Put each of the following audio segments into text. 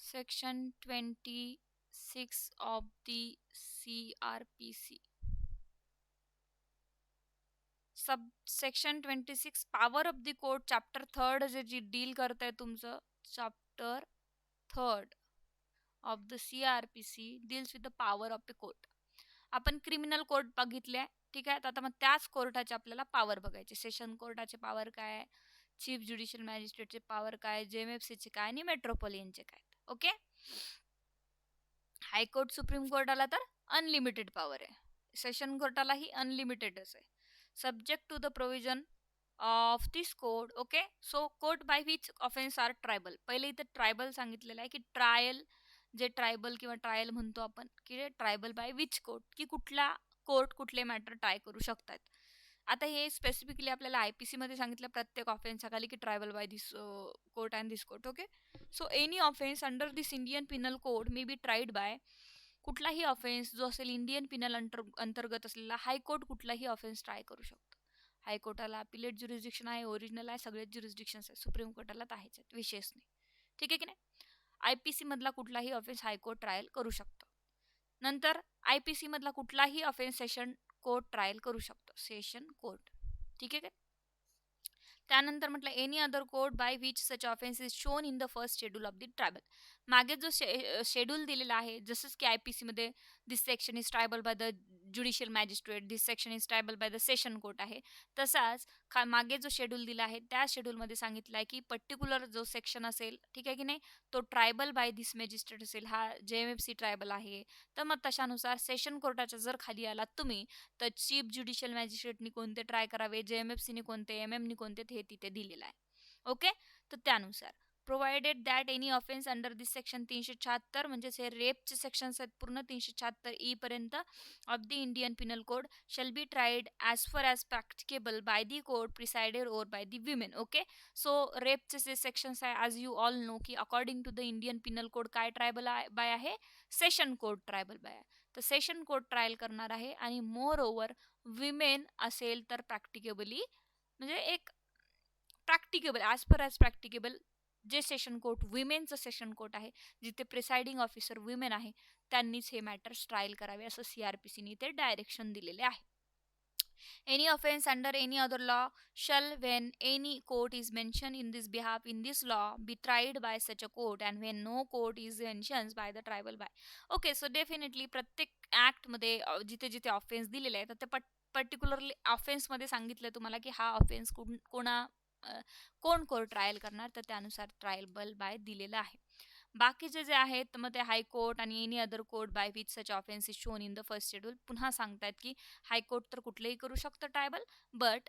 Section 26 of the CRPC. Section 26 power of the court chapter 3 जे deal करताय तुमचं chapter 3 of the CRPC deals with the power of the court. आपण criminal court बघितले, ठीक आहे. तर आता मग त्याच कोर्टाचे आपल्याला पॉवर बघायचे. सेशन कोर्टाचे पॉवर काय, चीफ ज्युडिशियल मॅजिस्ट्रेटचे पॉवर काय, JMFCचे काय आणि मेट्रोपॉलिटनचे काय. ओके. हायकोर्ट सुप्रीम कोर्टाला तर अनलिमिटेड पॉवर आहे. सेशन कोर्टालाही अनलिमिटेडच आहे. Subject to the provision of this code. Okay. So court by which offence are triable. पहिले इथं ट्रायबल सांगितलेलं आहे की ट्रायल जे ट्रायबल किंवा ट्रायल म्हणतो आपण की ट्रायबल बाय विच कोर्ट, की कुठला कोर्ट कुठले मॅटर ट्राय करू शकतात. आता हे स्पेसिफिकली आपल्याला IPC मध्ये सांगितलं प्रत्येक ऑफेन्स खाली की triable by this court and this court. Okay. So any offence under this Indian penal code may be tried by. कुठलाही ऑफेन्स जो असेल इंडियन पिनल अंतर्गत असलेला हायकोर्ट कुठलाही ऑफेन्स ट्राय करू शकतो. हायकोर्टाला अपिलेट ज्युरिस्डिक्शन आहे, ओरिजिनल आहे, सगळेच ज्युरिस्डिक्शन आहे. सुप्रीम कोर्टाला तर आहेच, विशेष नाही. ठीक आहे की नाही. IPC मधला कुठलाही ऑफेन्स हायकोर्ट ट्रायल करू शकतो. नंतर IPC मधला कुठलाही ऑफेन्स सेशन कोर्ट ट्रायल करू शकतो. Session court. ठीक आहे. त्यानंतर म्हटलं any other court by which such offence is shown in the first schedule of the triable. मागे जो शेड्यूल दिलेला आहे, जसंच की IPC मध्ये this section is triable by the judicial magistrate, this section is triable by the session court आहे. तसाच मागे जो शेड्यूल दिला आहे त्या शेड्यूलमध्ये सांगितलं आहे की पर्टिक्युलर जो सेक्शन असेल, ठीक आहे की नाही, तो ट्रायबल बाय दिस मॅजिस्ट्रेट असेल, हा JMFC ट्रायबल आहे. तर मग तशानुसार सेशन कोर्टाच्या जर खाली आलात तुम्ही तर चीफ ज्युडिशियल मॅजिस्ट्रेटनी कोणते ट्राय करावे, JMFCनी कोणते, MMनी कोणते, हे तिथे दिलेलं आहे. ओके. तर त्यानुसार provided that any offence under this section 376 म्हणजेच हे रेपचे सेक्शन्स आहेत पूर्ण 376 पर्यंत of the Indian penal code shall be tried as far as practicable by the court presided or by the women. Okay. So रेपचे जे सेक्शन्स आहे as you all know की according to the Indian penal code काय triable by आहे, session court triable by आहे. तर session court trial करणार आहे आणि मोर ओव्हर विमेन असेल तर प्रॅक्टिकेबली म्हणजे एक प्रॅक्टिकेबल ॲज पर ॲज प्रॅक्टिकेबल जे सेशन कोर्ट विमेनचं सेशन कोर्ट आहे जिथे प्रिसाइडिंग ऑफिसर विमेन आहे त्यांनीच हे मॅटर्स ट्रायल करावे असं CRPCने ते डायरेक्शन दिलेले आहे. Any offense under any other law shall, when any court is mentioned in this behalf in this law, be tried by such a court, and when no court is mentioned by the tribal by. Okay, so definitely प्रत्येक act मध्ये जिथे जिथे offence दिलेले आहे तर ते particularly offence मध्ये सांगितलं तुम्हाला की हा ऑफेन्स कोण कोर्ट ट्रायल करणार, तर त्यानुसार ट्रायबल बाय दिलेला आहे. बाकीचे जे आहेत मग ते हायकोर्ट आणि any other court by which such offence is shown in the first schedule पुन्हा सांगतायत की हायकोर्ट तर कुठलेही करू शकतं ट्रायबल, बट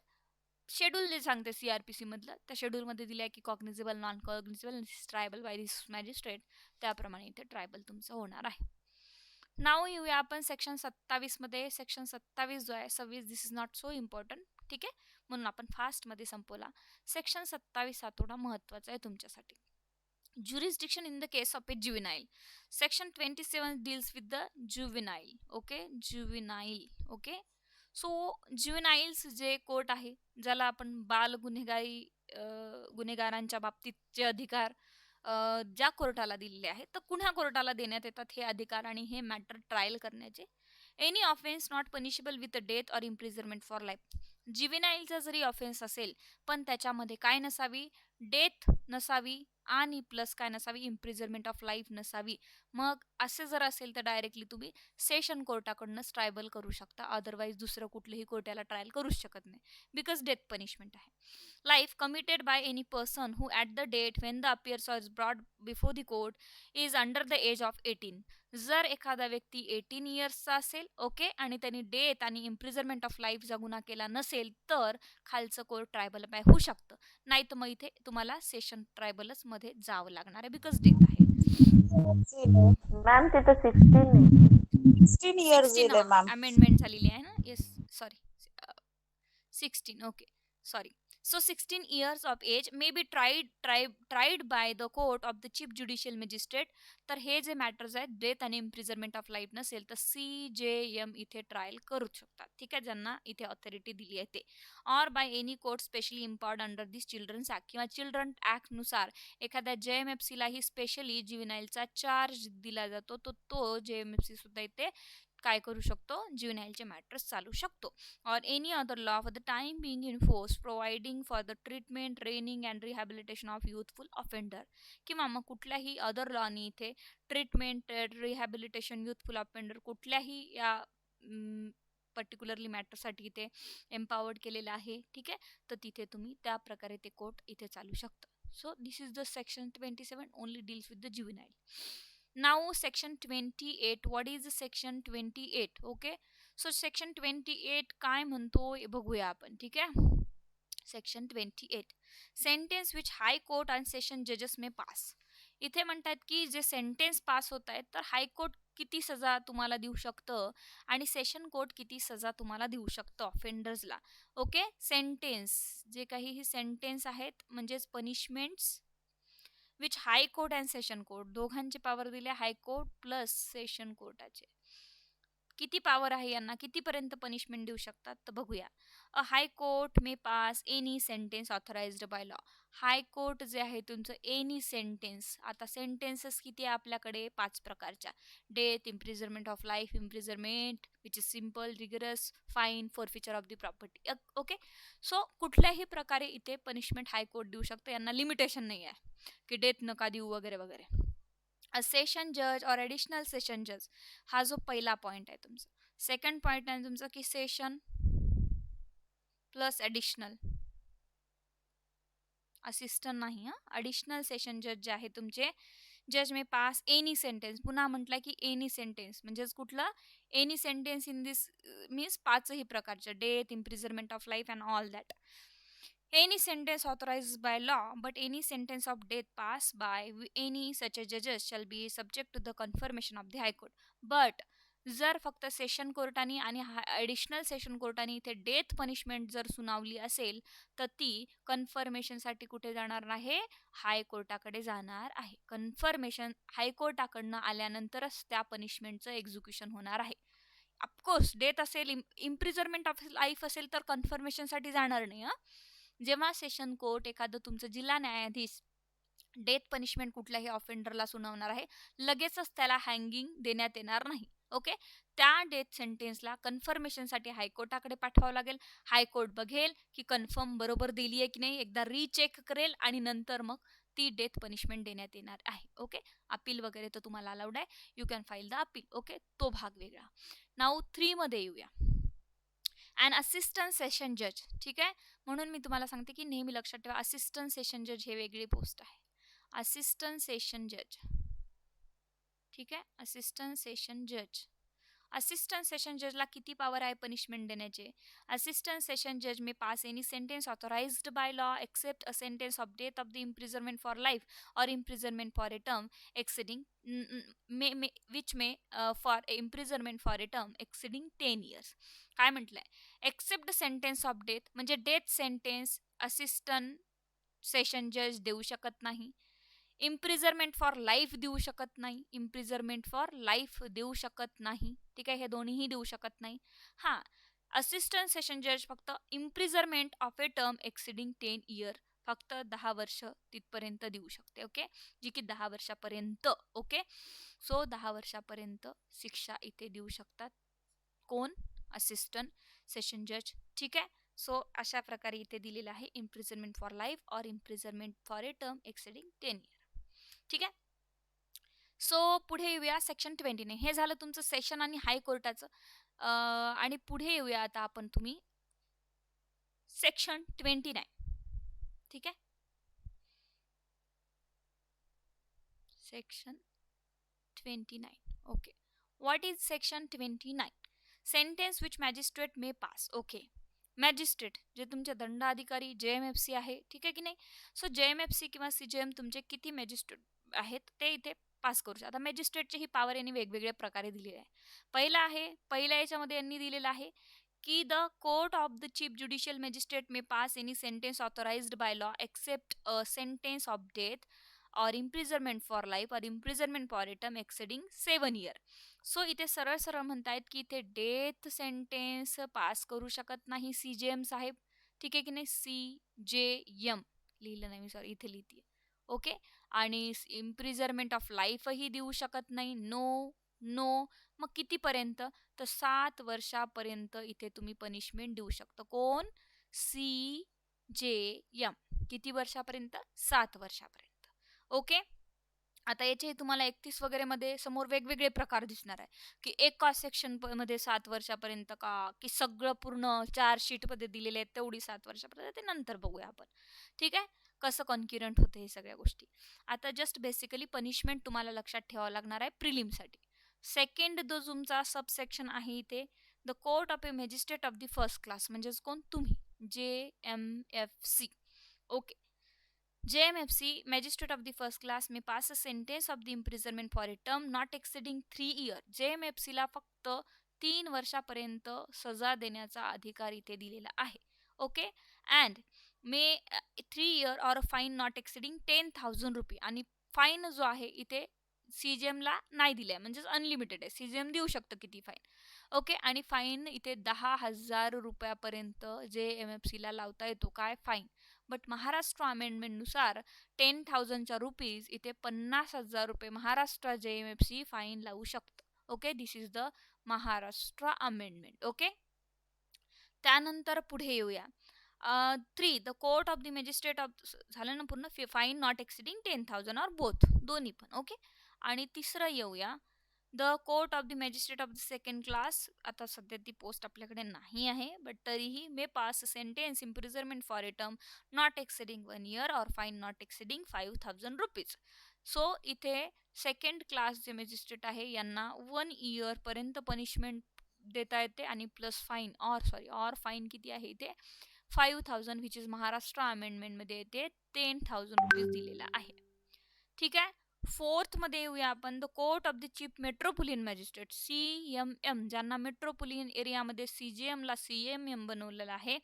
शेड्यूल जे सांगते CRPC मधलं त्या शेड्यूलमध्ये दिलं आहे की कॉग्निझेबल, non कॉग्निझेबल, tribal by this magistrate, त्याप्रमाणे इथे ट्रायबल तुमचं होणार आहे. नाव येऊया आपण सेक्शन 27 मध्ये. सेक्शन 27 जो आहे 26 दिस इज नॉट सो इम्पॉर्टंट, ठीक आहे, म्हणून आपण फास्टमध्ये संपवला. सेक्शन 27 हा थोडा महत्त्वाचा आहे तुमच्यासाठी. Jurisdiction in the case of a juvenile. Section 27 deals with the juvenile. Okay, juvenile. Okay, so juveniles जे कोर्ट आहे ज्याला आपण बाल गुन्हेगारांच्या बाबतीत जे अधिकार ज्या कोर्टाला दिलेले आहेत तर कुण्या कोर्टाला देण्यात येतात हे अधिकार आणि हे मॅटर ट्रायल करण्याचे. Any offence not punishable with death or imprisonment for life. ज्युव्हेनाईलचा जरी ऑफेन्स असेल पण त्याच्यामध्ये काय नसावी, डेथ नसावी आणि प्लस काय नसावी, इम्प्रिझनमेंट ऑफ लाईफ नसावी. मग असे जर असेल तर डायरेक्टली तुम्ही सेशन कोर्टाकडूनच ट्रायबल करू शकता, अदरवाईज दुसरं कुठलंही कोर्ट याला ट्रायल करूच शकत नाही बिकॉज डेथ पनिशमेंट आहे. Life committed by any person who at the date when the appears or is brought before the court is under the age of 18. जर एखादा व्यक्ती 18 इयर्सचा असेल, ओके, आणि त्यांनी डेथ आणि इम्प्रिझनमेंट ऑफ लाईफचा गुन्हा केला नसेल तर खालचं कोर्ट ट्रायबल बाय होऊ शकतं, नाही तर मग इथे तुम्हाला सेशन ट्रायबलच मध्ये जावं लागणार आहे बिकॉज डेथ आहे. मॅम तिथं 16 इयर्स 16 मॅम. अमेंडमेंट झालेली आहे ना. Yes, sorry, 16. Okay, sorry, So 16 years of age may be tried by the court of the chief judicial magistrate. तर हे जे मॅटर्स आहेत डेथ आणि इम्प्रिझरमेंट ऑफ लाईफ नसेल तर CJM इथे ट्रायल करू शकतात. ठीक आहे, ज्यांना इथे ऑथॉरिटी दिली आहे ते. Or by any court specially empowered under this children's act किंवा चिल्ड्रन ऍक्ट नुसार एखाद्या JMFC लाही स्पेशली ज्युव्हेनाईलचा चार्ज दिला जातो, तो JMFC सुद्धा इथे काय करू शकतो, ज्युव्हेनाईलचे मॅटर्स चालू शकतो. और any other law for the time being in force providing for the treatment training and rehabilitation of youthful offender, किंवा मग कुठल्याही अदर लॉनी इथे ट्रीटमेंट रिहॅबिलिटेशन युथफुल ऑफेंडर कुठल्याही या पर्टिक्युलरली मॅटरसाठी इथे एम्पावर्ड केलेलं आहे. ठीक आहे, तर तिथे तुम्ही त्या प्रकारे ते कोर्ट इथे चालू शकतं. So this is the section 27 only deals with the juvenile. Now section 28. What is the section 28? Okay. So section 28 काय म्हणतो बघूया आपण. ठीक आहे. Section 28. Sentence which high court and session judges may pass. इथे म्हणतात की जे सेंटेन्स पास होत आहेत तर हायकोर्ट किती सजा तुम्हाला देऊ शकतं आणि सेशन कोर्ट किती सजा तुम्हाला देऊ शकतं ऑफेंडर्सला. ओके, सेंटेन्स जे काही सेंटेन्स आहेत म्हणजेच punishments which high court and session court दोघांचे पॉवर दिले, हायकोर्ट प्लस सेशन कोर्टाचे किती पॉवर आहे, यांना कितीपर्यंत पनिशमेंट देऊ शकतात तर बघूया. A high court may pass any sentence authorised by law. High court जे आहे तुमचं एनी सेंटेन्स, आता सेंटेन्सेस किती आहे आपल्याकडे 5 प्रकारच्या, death, imprisonment of life, imprisonment which is simple, rigorous, fine, forfeiture of the property. Okay, so कुठल्याही प्रकारे इथे पनिशमेंट हायकोर्ट देऊ शकतं, यांना लिमिटेशन नाही आहे की डेथ नका देऊ वगैरे वगैरे. अ सेशन जज और ॲडिशनल सेशन जज, हा जो पहिला पॉईंट आहे तुमचा. सेकंड पॉईंट आहे तुमचा की सेशन प्लस ॲडिशनल, असिस्टंट नाही हां, ॲडिशनल सेशन जज जे आहे तुमचे, जज मे पास एनी सेंटेन्स, पुन्हा म्हटलं की एनी सेंटेन्स म्हणजेच कुठलं, any sentence in this means 5ही प्रकारचे, death, imprisonment of life and all that. Any sentence authorized by law, but any sentence of death passed by any such a judges shall be subject to the confirmation of the High Court. But जर फक्त session कोर्टाने आणि additional session कोर्टाने इथे death punishment जर सुनावली असेल तर ती कन्फर्मेशनसाठी कुठे जाणार नाही, हायकोर्टाकडे जाणार आहे. कन्फर्मेशन हायकोर्टाकडनं आल्यानंतरच त्या पनिशमेंटचं एक्झिक्युशन होणार आहे. ऑफकोर्स डेथ असेल, इम्प्रिझरमेंट ऑफ लाईफ असेल तर कन्फर्मेशनसाठी जाणार नाही. जेव्हा सेशन कोर्ट एखादं तुमचं जिल्हा न्यायाधीश डेथ पनिशमेंट कुठल्याही ऑफेंडरला सुनावणार आहे, लगेचच त्याला हँगिंग देण्यात येणार नाही. ओके, त्या डेथ सेंटेन्सला कन्फर्मेशनसाठी हायकोर्टाकडे पाठवावं लागेल. हायकोर्ट बघेल की कन्फर्म बरोबर दिली आहे की नाही, एकदा रीचेक करेल आणि नंतर मग ती डेथ पनिशमेंट देण्यात येणार आहे. ओके, अपील वगैरे तर तुम्हाला अलाउड आहे, you can file the appeal. Okay, तो भाग वेगळा. नाऊ 3 मध्ये येऊया, अँड असिस्टंट सेशन जज. ठीक आहे, म्हणून मी तुम्हाला सांगते की नेहमी लक्षात ठेवा, असिस्टंट सेशन जज हे वेगळी पोस्ट आहे. असिस्टंट सेशन जज, ठीक आहे, असिस्टंट सेशन जज. असिस्टंट सेशन जजला किती पॉवर आहे पनिशमेंट देण्याचे. असिस्टंट सेशन जज may pass any sentence authorised by law except a sentence of death of the imprisonment for life और imprisonment for a term exceeding which may for imprisonment for a term exceeding 10 years. काय म्हटलंय, except sentence of death म्हणजे death sentence assistant session जज देऊ शकत नाही. इम्प्रिझरमेंट for life देऊ शकत नाही, इम्प्रिझरमेंट फॉर लाईफ देऊ शकत नाही. ठीक आहे, हे दोन्हीही देऊ शकत नाही. हां, असिस्टंट सेशन जज फक्त इम्प्रिझरमेंट of A term exceeding 10 year, फक्त 10 वर्ष तिथपर्यंत देऊ शकते. ओके, जी की 10 वर्षापर्यंत. ओके, सो 10 वर्षापर्यंत शिक्षा इथे देऊ शकतात कोण, असिस्टंट सेशन जज. ठीक आहे, सो अशा प्रकारे इथे दिलेलं आहे, इम्प्रिझरमेंट फॉर लाईफ और imprisonment for a term exceeding 10 year. ठीक आहे, सो पुढे येऊया सेक्शन 29. हे झालं तुमचं सेशन आणि हायकोर्टाचं. आणि पुढे येऊया आता आपण तुम्ही सेक्शन 29. ठीक आहे, section 29. Okay, what is section 29? Sentence which magistrate may pass. Okay, magistrate जे तुमचे दंडाधिकारी JMFC आहे, ठीक आहे की नाही. सो JMFC किंवा CJM तुमचे किती मॅजिस्ट्रेट आहेत ते इथे पास करू शकता. आता मॅजिस्ट्रेटची ही पॉवर यांनी वेगवेगळ्या प्रकारे दिलेली आहे. पहिला याच्यामध्ये यांनी दिलेला आहे की the court of the chief judicial magistrate may pass any sentence authorised by law except a sentence of death और इम्प्रिझरमेंट फॉर लाईफ और imprisonment for a term exceeding 7 year. So इथे सरळ सरळ म्हणतायत की इथे डेथ सेंटेन्स पास करू शकत नाही CJM साहेब. ठीक आहे की नाही, CJM लिहिलं नाही मी, सॉरी इथे लिहिते. ओके. आणि इम्प्रिझरमेंट ऑफ लाईफही देऊ शकत नाही. No no. मग कितीपर्यंत, तर 7 वर्षापर्यंत इथे तुम्ही पनिशमेंट देऊ शकता. कोण? CJM. किती वर्षापर्यंत? 7 वर्षापर्यंत. ओके. आता याचे तुम्हाला 31 वगैरे मध्ये समोर वेगवेगळे प्रकार दिसणार आहे की एका सेक्शन मध्ये 7 वर्षापर्यंत का, की सगळं पूर्ण 4 शीट मध्ये दिलेले आहेत तेवढी 7 वर्षापर्यंत, ते नंतर बघूया आपण. ठीक आहे, कसं कॉन्क्युरंट होते हे सगळ्या गोष्टी. आता जस्ट बेसिकली पनिशमेंट तुम्हाला लक्षात ठेवावं लागणार आहे प्रिलिमसाठी. सेकंड जो तुमचा सबसेक्शन आहे इथे, the court of A magistrate of the first class, म्हणजेच कोण? तुम्ही. JMFC. Okay. JMFC, Magistrate of the First Class, may pass a sentence of the imprisonment for a term not exceeding 3 years. JMFC ला फक्त 3 वर्षापर्यंत सजा देण्याचा अधिकार इथे दिलेला आहे. Okay. And may 3 year or a fine not exceeding 10,000 रुपये. आणि फाईन जो आहे इथे CJM ला नाही दिलाय, म्हणजेच अनलिमिटेड आहे. CJM देऊ शकतं किती फाईन. ओके. आणि फाईन इथे 10,000 रुपयापर्यंत JMFC ला लावता येतो. काय? फाईन. बट महाराष्ट्र अमेंडमेंटनुसार 10,000च्या रुपीज इथे 50,000 रुपये महाराष्ट्र JMFC फाईन लावू शकतं. Okay. This is the Maharashtra amendment. Okay. त्यानंतर पुढे येऊया. 3. The court of the magistrate of, झालं ना पूर्ण, फाईन नॉट एक्सिडिंग 10,000 और बोथ, दोन्ही पण. ओके. आणि तिसरं येऊया, the court of the magistrate of the second class. आता सध्या ती पोस्ट आपल्याकडे नाही आहे, बट तरीही may pass sentence imprisonment for a term not exceeding 1 year और fine not exceeding 5,000 rupees. So इथे सेकंड क्लास जे मॅजिस्ट्रेट आहे यांना 1 year पर्यंत पनिशमेंट देता येते, आणि प्लस फाईन और फाईन किती आहे इथे? 5,000, विच इज महाराष्ट्र अमेंडमेंट मध्ये येते 10,000 रुपीज दिलेला आहे. ठीक आहे. फोर्थ मध्ये येऊया आपण, the court of the chief metropolitan magistrate, CMM, ज्यांना मेट्रोपोलियन एरियामध्ये CJM ला CMM बनवलेलं आहे,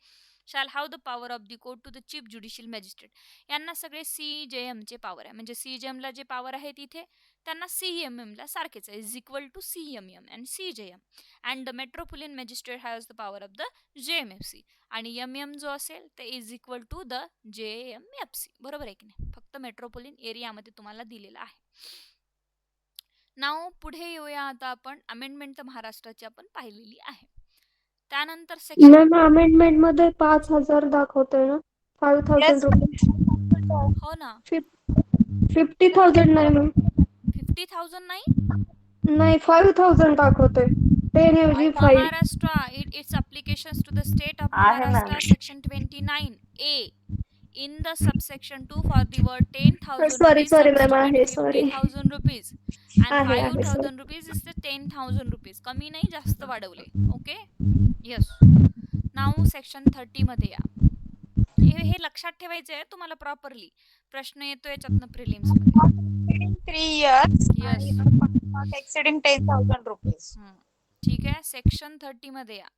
shall have the power of the court to the chief judicial magistrate. यांना सगळे CJM चे पॉवर आहे, म्हणजे CJM ला जे पॉवर आहे तिथे त्यांना CMM ला सारखेच आहे, is equal to CMM and CJM. And the metropolitan magistrate has the power of the JMFC. आणि MM जो असेल ते is equal to the JMFC. बरोबर आहे की नाही? फक्त मेट्रोपोलियन एरियामध्ये तुम्हाला दिलेला आहे. नाव पुढे येऊया. आता आपण अमेंडमेंट महाराष्ट्राची आपण पाहिलेली आहे. त्यानंतर सेक्शन, अमेंडमेंट मध्ये 5,000 दाखवतोय ना, 5,000 रुपये. हो ना, 50,000 नाही मॅम, 50,000 नाही, नाही 5,000 दाखवतोय. 10 ऐवजी 5. Maharashtra its applications to the state of आहे Maharashtra, ma'am. Section 29A. In the subsection 2 for the word 10,000 Sorry, rupees, sorry, ma'am, substitute आहे, sorry. 50,000 rupees and आहे, 5,000 rupees is the 10,000 rupees. कमी नाही, जास्त वाढवले. ओके. यस. नाउ सेक्शन 30 मध्ये या. हे लक्षात ठेवायचं आहे तुम्हाला प्रॉपरली. प्रश्न येतो याच्यातनं प्रिलिम्स मध्ये. 3 years Yes. not exceeding 10,000 rupees. ठीक आहे. सेक्शन 30 मध्ये या.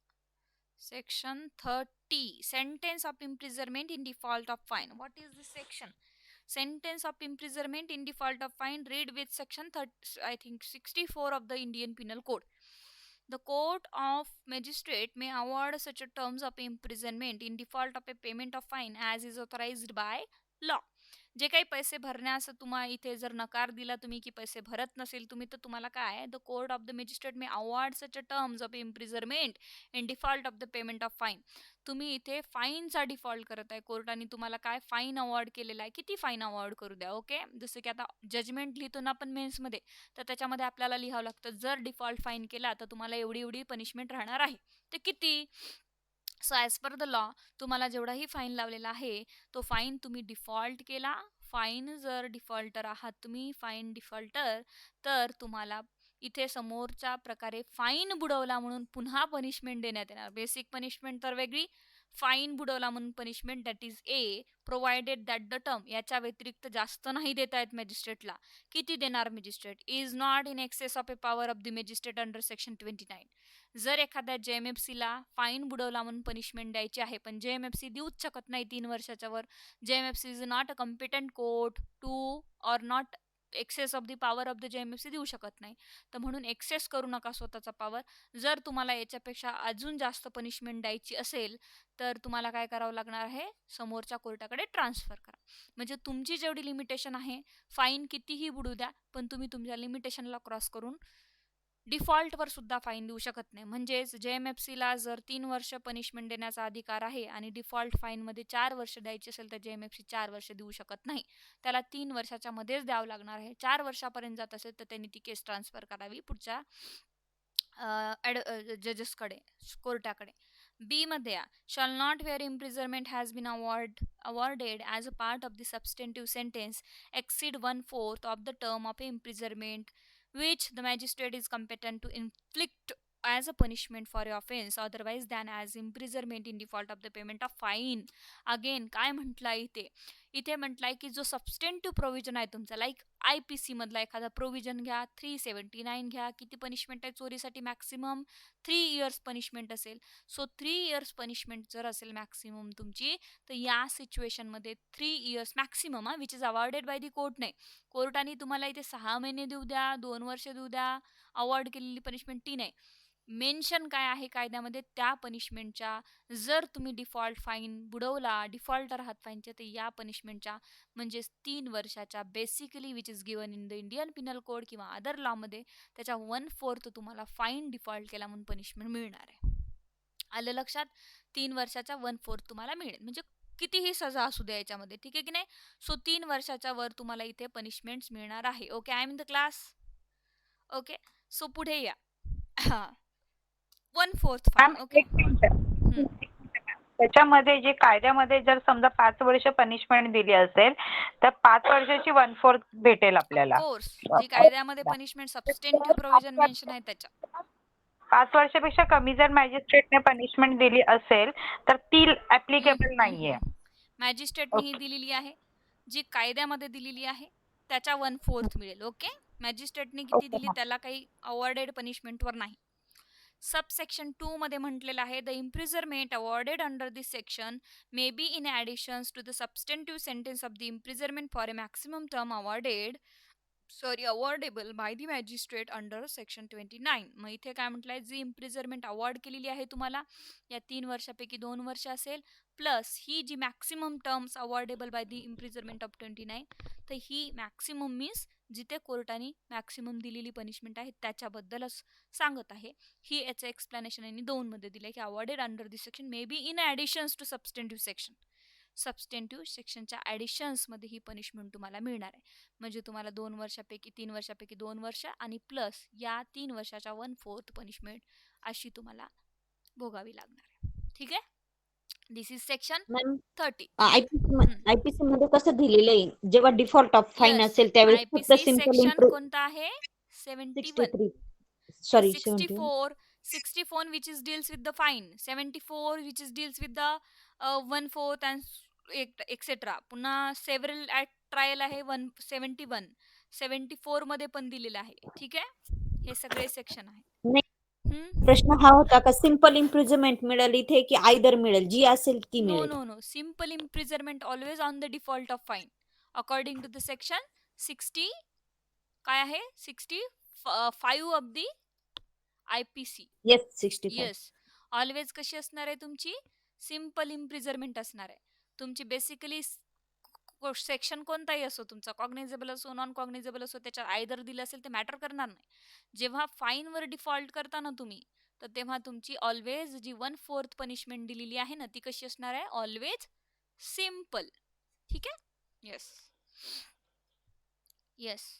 Section 30, sentence of imprisonment in default of fine. What is this section? Sentence of imprisonment in default of fine. Read with section 30, I think 64 of the Indian Penal Code. The court of magistrate may award such a terms of imprisonment in default of a payment of fine as is authorized by law. जे काही पैसे भरण्यास तुम्हाला इथे जर नकार दिला तुम्ही की पैसे भरत नसेल तुम्ही, तर तुम्हाला काय, the court of the magistrate may award such a terms of imprisonment in default of the payment of fine. तुम्ही इथे फाईनचा डिफॉल्ट करत आहे, कोर्टाने तुम्हाला काय फाईन अवॉर्ड केलेला आहे, किती फाईन अवॉर्ड करू द्या. ओके. जसं की आता जजमेंट लिहितो ना आपण मेन्समध्ये, तर त्याच्यामध्ये आपल्याला लिहावं लागतं जर डिफॉल्ट फाईन केला तर तुम्हाला एवढी एवढी पनिशमेंट राहणार आहे, ते किती. So as per the law तुम्हाला जेवढाही फाईन लावलेला आहे तो फाईन तुम्ही डिफॉल्ट केला, फाईन जर डिफॉल्टर आहात तुम्ही, फाईन डिफॉल्टर, तर तुम्हाला इथे समोरच्या प्रकारे फाईन बुडवला म्हणून पुन्हा पनिशमेंट देण्यात येणार. बेसिक पनिशमेंट तर वेगळी, फाईन बुडवला म्हणून punishment that is a provided that the term, याच्या व्यतिरिक्त जास्त नाही देता येत मॅजिस्ट्रेटला. किती देणार magistrate? Is not in excess of A power of the magistrate under section 29. जर एखाद्या JMFCला फाईन बुडवला म्हणून पनिशमेंट द्यायची आहे पण JMFC देऊच शकत नाही 3 वर्षाच्या वर, JMFC is not a competent court to or not excess of the power of the JMFC देऊ शकत नाही, तर म्हणून एक्सेस करू नका स्वतःचा पॉवर. जर तुम्हाला याच्यापेक्षा अजून जास्त पनिशमेंट द्यायची असेल तर तुम्हाला काय करावं लागणार आहे, समोरच्या कोर्टाकडे ट्रान्सफर करा. म्हणजे तुमची जेवढी लिमिटेशन आहे, फाईन कितीही बुडू द्या पण तुम्ही तुमच्या लिमिटेशनला क्रॉस करून डिफॉल्टवर सुद्धा फाईन देऊ शकत नाही. म्हणजेच JMFCला जर 3 वर्ष पनिशमेंट देण्याचा अधिकार आहे आणि डिफॉल्ट फाईनमध्ये 4 वर्ष द्यायची असेल तर JMFC 4 वर्ष देऊ शकत नाही, त्याला 3 वर्षाच्या मध्येच द्यावं लागणार आहे. 4 वर्षापर्यंत जात असेल तर त्यांनी ती केस ट्रान्सफर करावी पुढच्या जजेसकडे, कोर्टाकडे. बी मध्ये shall not where imprisonment has been awarded as a part of the substantive sentence exceed 1/4 of the term of imprisonment which the magistrate is competent to inflict as a punishment for a offense otherwise than as imprisonment in default of the payment of fine. Again काय म्हटलंय इथे? इथे म्हटलंय की जो सबस्टेंटिव्ह provision आहे तुमचा, like IPC मधला एखादा प्रोव्हिजन घ्या, 379 घ्या, किती पनिशमेंट आहे चोरीसाठी? मॅक्सिमम 3 इयर्स पनिशमेंट असेल. सो 3 इयर्स पनिशमेंट जर असेल मॅक्सिमम तुमची, तर या सिच्युएशनमध्ये 3 years maximum which is awarded bye the court. नाही, कोर्टाने तुम्हाला इथे 6 महिने देऊ द्या, 2 वर्ष देऊ द्या, अवॉर्ड केलेली पनिशमेंट ती नाही. मेन्शन काय आहे कायद्यामध्ये, त्या पनिशमेंटच्या जर तुम्ही डिफॉल्ट फाईन बुडवला, डिफॉल्टर आहात फाईनचे, तर या पनिशमेंटच्या म्हणजेच 3 वर्षाच्या basically which is given in the Indian penal code किंवा अदर लॉमध्ये त्याच्या 1/4 तुम्हाला फाईन डिफॉल्ट केला म्हणून पनिशमेंट मिळणार आहे. आलं लक्षात? 3 वर्षाच्या 1/4 तुम्हाला मिळेल. म्हणजे कितीही सजा असू द्या याच्यामध्ये, ठीक आहे की नाही? सो 3 वर्षाच्या वर तुम्हाला इथे पनिशमेंट्स मिळणार आहे. Okay, I am in the class. Okay, so पुढे या. 1/4 फाईन. मॅम ओके, एक मिनिट. त्याच्यामध्ये जे कायद्यामध्ये जर समजा 5 वर्ष पनिशमेंट दिली असेल तर 5 वर्षाची 1/4 भेटेल आपल्याला. कोर्स जी कायद्यामध्ये पनिशमेंट सबस्टेंटिव्ह प्रोव्हिजन मेन्शन आहे त्याच्या 5 वर्षापेक्षा कमी जर मॅजिस्ट्रेटने पनिशमेंट दिली असेल तर ती ऍप्लिकेबल नाहीये. मॅजिस्ट्रेटने ही दिलेली आहे, जी कायद्यामध्ये दिलेली आहे त्याच्या 1/4 मिळेल. ओके, मॅजिस्ट्रेटने किती दिली त्याला काही अवॉर्डेड पनिशमेंटवर नाही. सबसेक्शन 2 मध्ये म्हटलेलं आहे, the imprisonment awarded under this section may be in additions to the substantive sentence of the imprisonment for a maximum term awardable by the magistrate under section 29. मग इथे काय म्हटलंय, जी इम्प्रिझरमेंट अवॉर्ड केलेली आहे तुम्हाला या 3 वर्षापैकी 2 वर्ष असेल, प्लस ही जी maximum terms awardable by the imprisonment of 29, तर ही मॅक्सिमम मीन्स जिथे कोर्टाने मॅक्सिमम दिलेली पनिशमेंट आहे त्याच्याबद्दलच सांगत आहे. ही याचं एक्सप्लेनेशन यांनी 2 मध्ये दिलंय की awarded under this section may be in additions to substantive section. Substantive सेक्शनच्या ॲडिशन्समध्ये ही पनिशमेंट तुम्हाला मिळणार आहे. म्हणजे तुम्हाला 2 वर्षापैकी 3 वर्षापैकी 2 वर्ष आणि प्लस या 3 वर्षाच्या 1/4 पनिशमेंट अशी तुम्हाला भोगावी लागणार आहे. ठीक आहे, दिस इज सेक्शन 30. आयपीसी मध्ये कसं दिलेलं आहे, जेव्हा डिफॉल्ट ऑफ फाईन असेल त्यावेळेस फक्त IPC सिंपल सेक्शन कोणता आहे? 71. 64 64 which is deals with the fine, 74 which is deals with the 1/4 and etc. पुन्हा several at trial आहे 171. 74 मध्ये पण दिलेलं आहे. ठीक आहे, हे सगळे सेक्शन आहे. प्रश्न हा होता का सिंपल इम्प्रिझनमेंट मिळेल इथे की आयदर मिळेल, जी असेल ती नो मिळेल? No no, simple imprisonment always on the default of fine according to the section 60 काय आहे 65 of the IPC. Yes 65. Yes, always कशी असणार आहे तुमची? सिंपल इम्प्रिझरमेंट असणार आहे तुमची. बेसिकली सेक्शन कोणताही असो तुमचा, कॉग्निझेबल असो नॉन कॉग्निझेबल असो, त्याच्यात आयदर दिलं असेल ते मॅटर करणार नाही. जेव्हा फाईनवर डिफॉल्ट करता ना तुम्ही, तर तेव्हा तुमची ऑलवेज जी 1/4 पनिशमेंट दिलेली आहे ना ती कशी असणार आहे? Always simple. ठीक आहे, येस येस,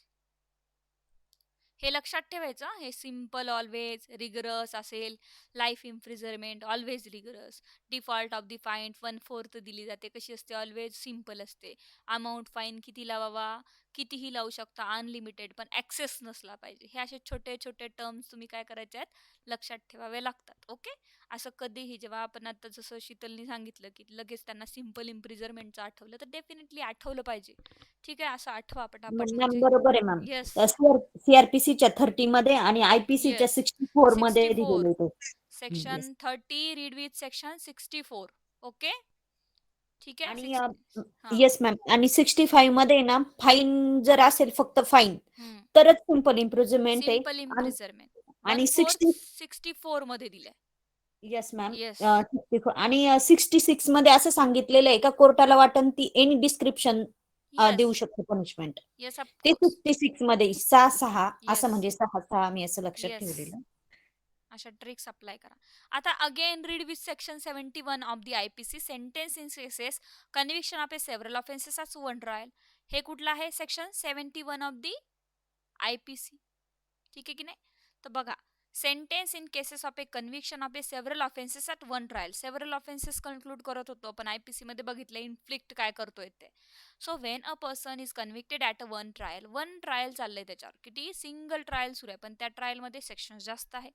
हे लक्षात ठेवायचं. हे सिंपल ऑलवेज रिगरस असेल, life imprisonment always rigorous, default of the fine 1/4 दिली जाते, कशी असते? ऑलवेज सिंपल असते. अमाऊंट फाईन किती लावावा, कितीही लावू शकता, अनलिमिटेड, पण ऍक्सेस नसला पाहिजे. हे असे छोटे छोटे टर्म्स तुम्ही काय करायचे आहेत, लक्षात ठेवावे लागतात. ओके. असं कधीही जेव्हा आपण आता जसं शीतलनी सांगितलं की लगेच त्यांना सिम्पल इम्प्रिजरमेंटचं आठवलं, तर डेफिनेटली आठवलं पाहिजे. ठीक आहे, असं आठवा पटापट. मॅम म्हणजे बरोबर आहे मॅम. येस, सीआरपीसीच्या 30 मध्ये आणि आयपीसीच्या येस, 64 मध्ये 64 दिलेले ते. Yes. Section 30 read with section 64. Okay. ठीक आहे. आणि हा. येस मॅम, आणि 65 मध्ये ना फाईन जर असेल, फक्त फाईन, तरच सिम्पल इम्प्रिझनमेंट आहे. सिम्पल आणि इम्प्रिजरमेंट आणि 1/4 60 64 मध्ये दिलंय. Yes ma'am. येस, 64 आणि 66 मध्ये असं सांगितलेलं आहे का कोर्टाला वाटन ती एनी डिस्क्रिप्शन देऊ येस, शकतो पनिशमेंट. येस, ते ऑफकोर्स. 66 मध्ये 6-6 असं, येस, म्हणजे 6-6 मी असं लक्षात येस, ठेवलेलं. अशा ट्रिक्स अप्लाय करा. आता again read with section 71 of the IPC, sentence in cases conviction of A several offences as one trial. हे कुठलं आहे, सेक्शन 71 ऑफ द आयपीसी. ठीक आहे की नाही. तर बघा, sentence in cases of A conviction of A several offences at one trial. Several offences conclude करत होतो पण आयपीसी मध्ये बघितलं इन्फ्लिक्ट काय करतोय ते. So when a person is convicted at a one trial चाललंय त्याच्यावर, किती सिंगल ट्रायल सुरू आहे पण त्या ट्रायल मध्ये सेक्शन जास्त आहे.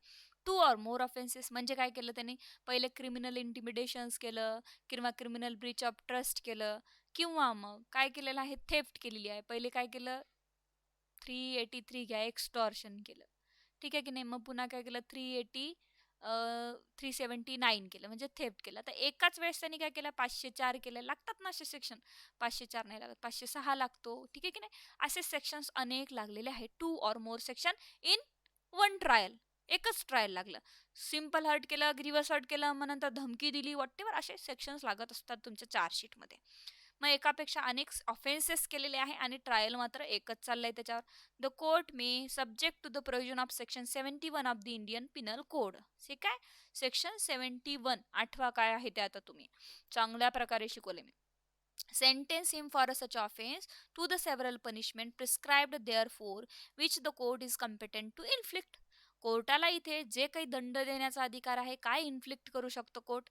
2 or more ऑफेन्सेस म्हणजे काय केलं त्यांनी, पहिले क्रिमिनल इंटिमिडेशन्स केलं, किंवा क्रिमिनल ब्रीच ऑफ ट्रस्ट केलं, किंवा मग काय केलेलं आहे, थेफ्ट केलेली आहे. पहिले काय केलं, 383 घ्या, एक्स्टॉर्शन केलं. ठीक आहे की नाही. मग पुन्हा काय केलं, 379 केलं, म्हणजे थेफ्ट केलं. तर एकाच वेळेस त्यांनी काय केलं, 504 केलं. लागतात ना असे सेक्शन, 504 नाही लागत, 506 लागतो. ठीक आहे की नाही. असे सेक्शन्स अनेक लागलेले आहेत. 2 or more section in one trial, एकच ट्रायल लागलं. सिम्पल हर्ट केलं, ग्रीवस हर्ट केलं, मग नंतर धमकी दिली, वॉटेवर असे सेक्शन्स लागत असतात तुमच्या चार्जशीट मध्ये. मग एकापेक्षा अनेक ऑफेन्सेस केलेले आहे आणि ट्रायल मात्र एकच चाललंय त्याच्यावर. The court may subject to the provision of section 71 of the Indian penal code. ठीक आहे, सेक्शन 71 आठवा काय आहे ते आता तुम्ही चांगल्या प्रकारे शिकवले मी. Sentence him for such offense to the several punishment prescribed therefore which the court is competent to inflict. कोर्टाला इथे जे काही दंड देण्याचा अधिकार आहे, काय इन्फ्लिक्ट करू शकतो कोर्ट,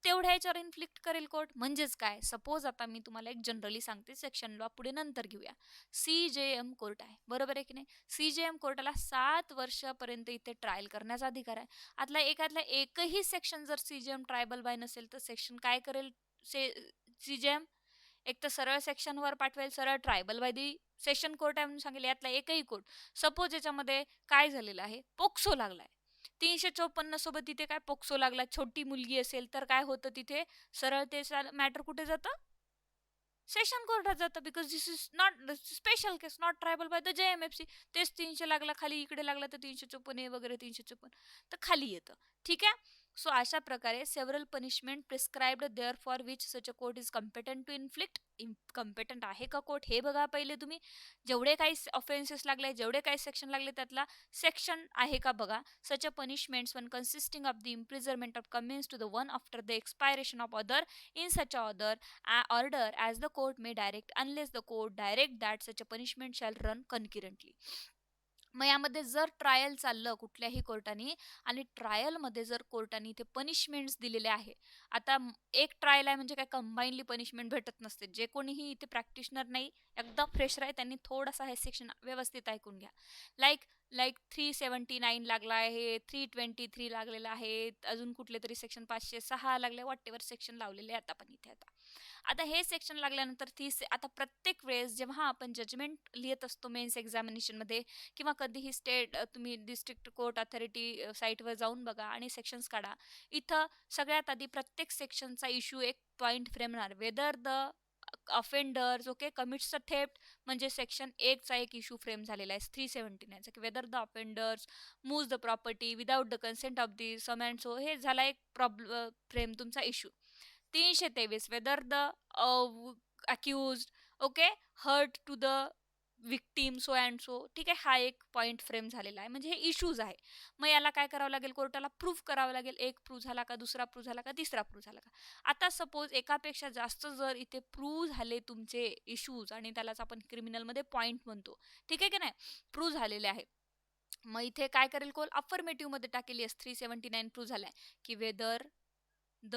तेवढ्या याच्यावर इन्फ्लिक्ट करेल कोर्ट. म्हणजेच काय, सपोज आता मी तुम्हाला एक जनरली सांगते, सेक्शन लॉ पुढे नंतर घेऊया. CJM कोर्ट आहे, बरोबर आहे की नाही. CJM कोर्टाला 7 वर्षापर्यंत इथे ट्रायल करण्याचा अधिकार आहे. एखादला एकही सेक्शन जर CJM ट्रायबल बाय नसेल तर सेक्शन काय करेल, CJM एक तर सरळ सेक्शनवर पाठवेल, सरळ tribal by the session court आहे म्हणून सांगेल. यातला एकही कोर्ट, सपोज याच्यामध्ये काय झालेलं आहे, पोक्सो लागलाय, 354 सोबत तिथे काय पोक्सो लागला, छोटी मुलगी असेल तर काय होतं तिथे, सरळ ते मॅटर कुठे जातं, सेशन कोर्टात जातं. Because this is not special case, not tribal by the JMFC. तेच 300 लागला खाली, इकडे लागला तर 354 वगैरे 354 तर खाली येतं. ठीक आहे. सो अशा प्रकारे several punishment prescribed there for which such a court is competent to inflict. Competent आहे का कोर्ट हे बघा पहिले तुम्ही. जेवढे काही ऑफेन्सेस लागले, जेवढे काही सेक्शन लागले, त्यातला सेक्शन आहे का बघा. Such a punishments one consisting of the imprisonment of commence to the one after the expiration of other in such order as the court may direct unless the court direct that such a punishment shall run concurrently. मग यामध्ये जर trial चाललं कुठल्याही कोर्टाने आणि ट्रायलमध्ये जर कोर्टाने इथे पनिशमेंट्स दिलेले आहे, आता एक ट्रायल आहे म्हणजे काय कंबाईनली पनिशमेंट भेटत नसते. जे कोणीही इथे प्रॅक्टिशनर नाही, एकदम फ्रेशर आहे, त्यांनी थोडासा हे सेक्शन व्यवस्थित ऐकून घ्या. लाईक 379 लागला आहे, 323 लागलेला आहे, अजून कुठले तरी सेक्शन 506 लागले, वॉटेवर सेक्शन लावलेले आता पण इथे. आता हे सेक्शन लागल्यानंतर आता प्रत्येक वेळेस जेव्हा आपण जजमेंट लिहित असतो मेन्स एक्झामिनेशन मध्ये, किंवा कधीही तुम्ही डिस्ट्रिक्ट कोर्ट अथॉरिटी साईटवर जाऊन बघा आणि सेक्शन्स काढा. इथं सगळ्यात आधी प्रत्येक सेक्शनचा इश्यू एक पॉइंट फ्रेम राहणार. Weather the offenders okay commits a theft, म्हणजे सेक्शन 1 चा एक इश्यू फ्रेम झालेला आहे 379 चा, की whether the offenders move the property without the consent of the some and so. हे झाला एक प्रॉब्लेम फ्रेम तुमचा issue. 323 whether the accused okay hurt to the victim so and so. ठीक आहे, हा एक पॉइंट फ्रेम झालेला आहे, म्हणजे हे इश्यूज आहे. मग याला काय करावं लागेल, कोर्टाला प्रूफ करावं लागेल. एक प्रूव्ह झाला का, दुसरा प्रूव्ह झाला का, तिसरा प्रूव्ह झाला का. आता सपोज एकापेक्षा जास्त जर इथे प्रूव्ह झाले तुमचे इश्यूज, आणि त्यालाच आपण क्रिमिनलमध्ये पॉइंट म्हणतो, ठीक आहे की नाही, प्रूव्ह झालेले आहे, मग इथे काय करेल कोर्ट, अफर्मेटिव्ह मध्ये टाकेल. येस 379 प्रूव्ह झालाय की whether the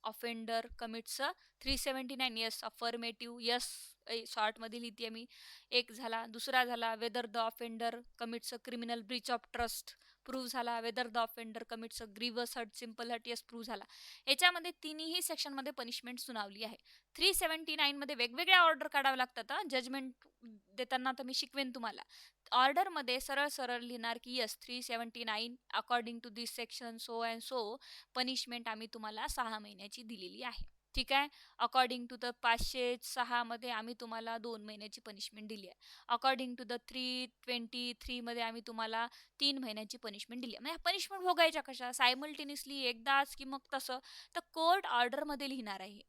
offender commits a 379, yes affirmative, yes short मध्ये लिहिते मी. एक झाला. दुसरा झाला whether the offender commits a criminal breach of trust, prove झाला. Whether the offender commits a grievous hurt, simple hurt, yes prove झाला. याच्यामध्ये तिन्ही सेक्शन मध्ये पनिशमेंट सुनावली आहे. 379 मध्ये वेगवेगळ्या ऑर्डर काढाव्या लागतात. जजमेंट देताना तर मी शिकवेन तुम्हाला. ऑर्डर मध्ये सरळ सरळ लिहिणार की yes 379 according to this section so and so punishment आम्ही तुम्हाला 6 महिन्याची दिलेली आहे. ठीक आहे. अकॉर्डिंग टू द 506 मध्ये आम्ही तुम्हाला 2 महिन्याची पनिशमेंट दिली आहे. अकॉर्डिंग टू द 323 मध्ये आम्ही तुम्हाला 3 महिन्याची पनिशमेंट दिली आहे. म्हणजे पनिशमेंट भोगायच्या कशा सायमल्टेनियसली एकदाच की मग तसं, तर कोर्ट ऑर्डर मध्ये लिहिणार आहे.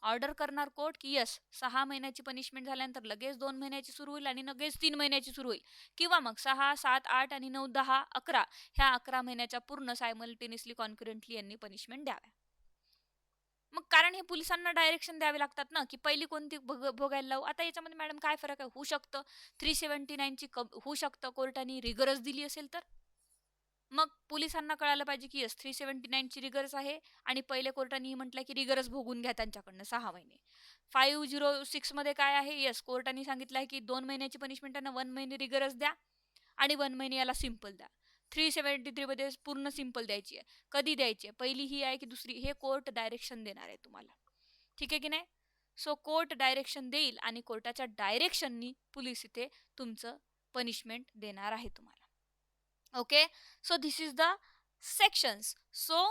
ऑर्डर करणार कोर्ट की यस 6 महिन्याची पनिशमेंट झाल्यानंतर लगेच 2 महिन्याची सुरू होईल आणि लगेच 3 महिन्याची सुरू होईल, किंवा मग 6, 7, 8 आणि 9, 10, 11 ह्या 11 महिन्याच्या पूर्ण सायमल्टेनियसली कॉन्क्युरंटली यांनी पनिशमेंट द्याव्या. मग कारण हे पोलिसांना डायरेक्शन द्यावे लागतात ना, की पहिली कोणती भोगायला लावू. आता याच्यामध्ये मॅडम काय फरक आहे. होऊ शकतं 379 ची होऊ शकतं कोर्टाने रिगरच दिली असेल तर मग पोलिसांना कळायला पाहिजे की यस 379 ची रिगरच आहे आणि पहिले कोर्टाने म्हटलं की रिगरच भोगून घ्या त्यांच्याकडनं 6 महिने. 506 मध्ये काय आहे, यस कोर्टाने सांगितलं आहे की 2 महिन्याची पनिशमेंट त्यांना 1 महिने रिगरच द्या आणि 1 महिने याला सिंपल द्या. 373 मध्ये पूर्ण सिंपल द्यायची आहे. कधी द्यायची आहे, पहिली ही आहे की दुसरी, हे कोर्ट डायरेक्शन देणार आहे तुम्हाला. ठीक आहे की नाही. सो कोर्ट डायरेक्शन देईल आणि कोर्टाच्या डायरेक्शननी पोलीस इथे तुमचं पनिशमेंट देणार आहे तुम्हाला. Okay. So this is the sections. So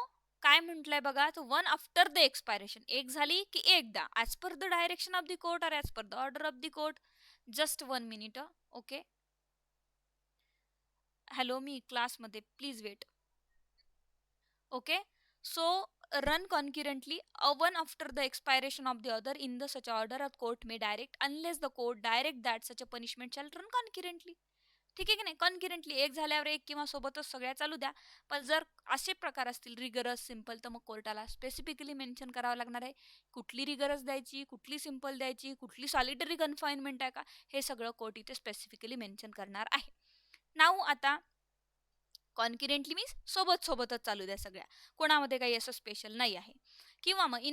काय म्हटलंय बघा, तो वन आफ्टर द एक्सपायरेशन, एक झाली की एकदा as per the direction of the court or as per the order of the court. Just 1 minute. Okay. Hello, मी क्लासमध्ये, please wait. Okay. So run concurrently, one after the expiration of the other in the such order a court may direct unless the court direct that such a punishment shall run concurrently. ठीक आहे की नाही. कॉन्क्युरंटली एक झाल्यावर एक किंवा सोबतच सगळ्या चालू द्या. पण जर असे प्रकार असतील रिगरस सिंपल, तर मग कोर्टाला स्पेसिफिकली मेन्शन करावं लागणार आहे कुठली रिगरस द्यायची, कुठली सिंपल द्यायची, कुठली सॉलिटरी कन्फाइनमेंट आहे का, हे सगळं कोर्ट इथे स्पेसिफिकली मेन्शन करणार आहे. नाऊ आता कॉन्क्युरंटली मीन्स सोबत सोबतच चालू द्या सगळ्या, कोणामध्ये काही असं स्पेशल नाही आहे. किंवा मग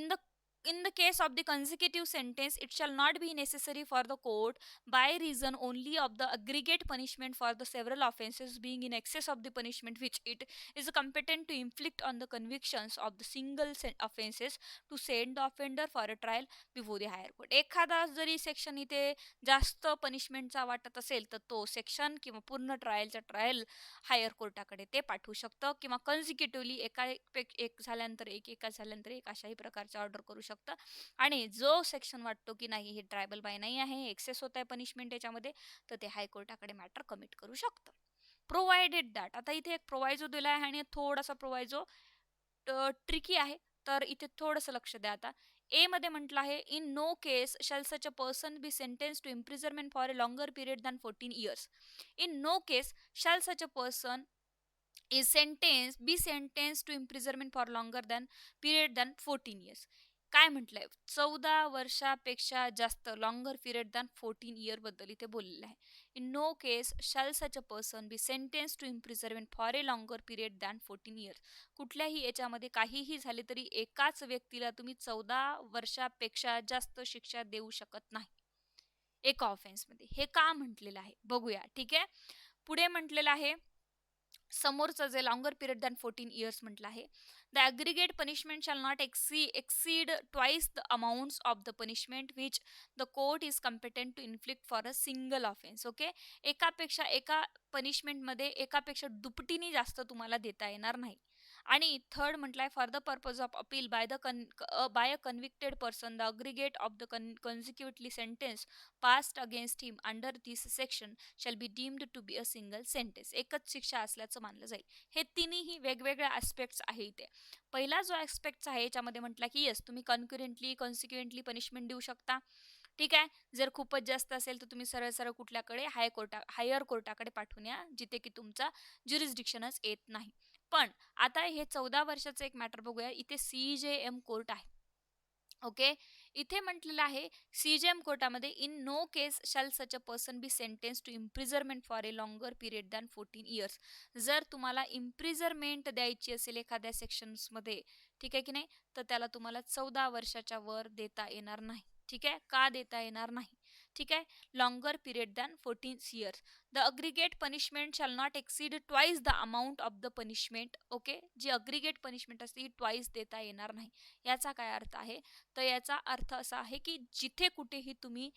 in the case of the consecutive sentence it shall not be necessary for the court by reason only of the aggregate punishment for the several offences being in excess of the punishment which it is competent to inflict on the convictions of the single offences to send the offender for a trial before the higher court. एखादा जरी section इथे जास्त पनिशमेंटचा वाटत असेल तर तो section किंवा पूर्ण ट्रायलच्या ट्रायल हायर कोर्टाकडे ते पाठवू शकतं, किंवा कन्सिक्युटिव्हली एक झाल्यानंतर एक, एका झाल्यानंतर एक अशाही प्रकारचे ऑर्डर करू शकतं. आणि जो सेक्शन वाटतो की नाही हे ट्रायबल बाय नाही आहे, एक्सेस होत आहे पनिशमेंट याच्यामध्ये, तर ते हायकोर्टाकडे मॅटर कमिट करू शकतं. प्रोव्हाइडेड दॅट, आता इथे एक प्रोव्हायजो दिला आहे आणि थोडासा प्रोव्हायजो ट्रिकी आहे, तर इथे थोडंसं लक्ष द्या. आता ए मध्ये म्हटलं आहे in no case shall such a person be sentence to imprisonment for a longer period than 14 years. In no case shall such a person is sentenced to imprisonment for longer than period than 14 years. काय म्हटलंय, 14 वर्षापेक्षा जास्त, longer period than 14 year बद्दल इथे बोललेलं आहे. In no case shall such a person be sentence to imprisonment for a longer period than 14 years. कुठल्याही याच्यामध्ये काहीही झाले तरी एकाच व्यक्तीला तुम्ही 14 वर्षापेक्षा जास्त शिक्षा देऊ शकत नाही एका ऑफेन्समध्ये. हे का म्हटलेलं आहे बघूया. ठीक आहे. पुढे म्हटलेलं आहे समोरचं जे लॉंगर पिरियड दॅन 14 इयर्स म्हटलं आहे, the aggregate punishment shall not exceed twice the amounts of the punishment which the court is competent to inflict for a single offence. Okay. एका पनिशमेंटमध्ये एकापेक्षा दुपटीने जास्त तुम्हाला देता येणार नाही. आणि थर्ड म्हटलंय for the purpose of appeal by a convicted person the aggregate of the consecutively sentence passed against him under this section shall be deemed to be a single sentence. एकच शिक्षा असल्याचं मानलं जाईल. हे तिन्ही वेगवेगळे ॲस्पेक्ट्स आहे इथे. पहिला जो ॲस्पेक्ट आहे याच्यामध्ये म्हटलं की येस तुम्ही कॉन्सिक्वेंटली पनिशमेंट देऊ शकता. ठीक आहे. जर खूपच जास्त असेल तर तुम्ही सरळ सरळ कुठल्याकडे हायर कोर्टाकडे पाठवून या, जिथे की तुमचा ज्युरिस्डिक्शनच येत नाही. पण आता हे 14 वर्षाचं एक मॅटर बघूया. इथे CJM कोर्ट आहे. ओके. इथे म्हटलेलं आहे CJM कोर्टामध्ये in no case shall such a person be sentence to imprisonment for a longer period than 14 years. जर तुम्हाला इम्प्रिझरमेंट द्यायची असेल एखाद्या सेक्शन्समध्ये, ठीक आहे की नाही, तर त्याला तुम्हाला 14 वर्षाच्या वर देता येणार नाही. ठीक आहे. का देता येणार नाही, ठीक आहे. Longer period than 14 years. The aggregate punishment shall not exceed twice the amount of the punishment. Okay, जी अग्रिगेट पनिशमेंट असते ही ट्वाइस देता येणार नाही. याचा काय अर्थ आहे? तर याचा अर्थ असा आहे की जिथे कुठेही तुम्ही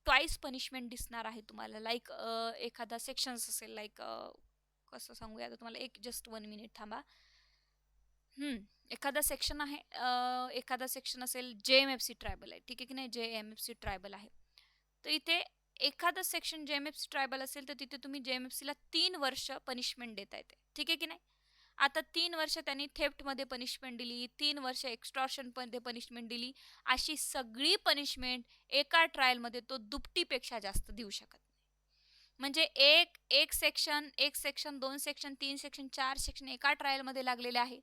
ट्वाइस पनिशमेंट दिसणार आहे तुम्हाला, लाईक एखादा सेक्शन्स असेल, लाईक कसं सांगूया आता तुम्हाला, एक जस्ट 1 मिनिट थांबा. एखादा सेक्शन आहे, एखादा सेक्शन असेल JMFC ट्रायबल आहे, ठीक आहे की नाही, JMFC ट्रायबल आहे, तर इथे एखादं सेक्शन JMFC ट्रायबल असेल तर तिथे तुम्ही JMFC ला 3 वर्ष पनिशमेंट देता येते, ठीक आहे की नाही. आता 3 वर्ष त्यांनी थेफ्टमध्ये पनिशमेंट दिली, 3 वर्ष एक्स्टॉर्शनमध्ये पनिशमेंट दिली, अशी सगळी पनिशमेंट एका ट्रायलमध्ये तो दुपटीपेक्षा जास्त देऊ शकत नाही. म्हणजे एक सेक्शन 2 सेक्शन 3 सेक्शन 4 सेक्शन एका ट्रायलमध्ये लागलेले आहे.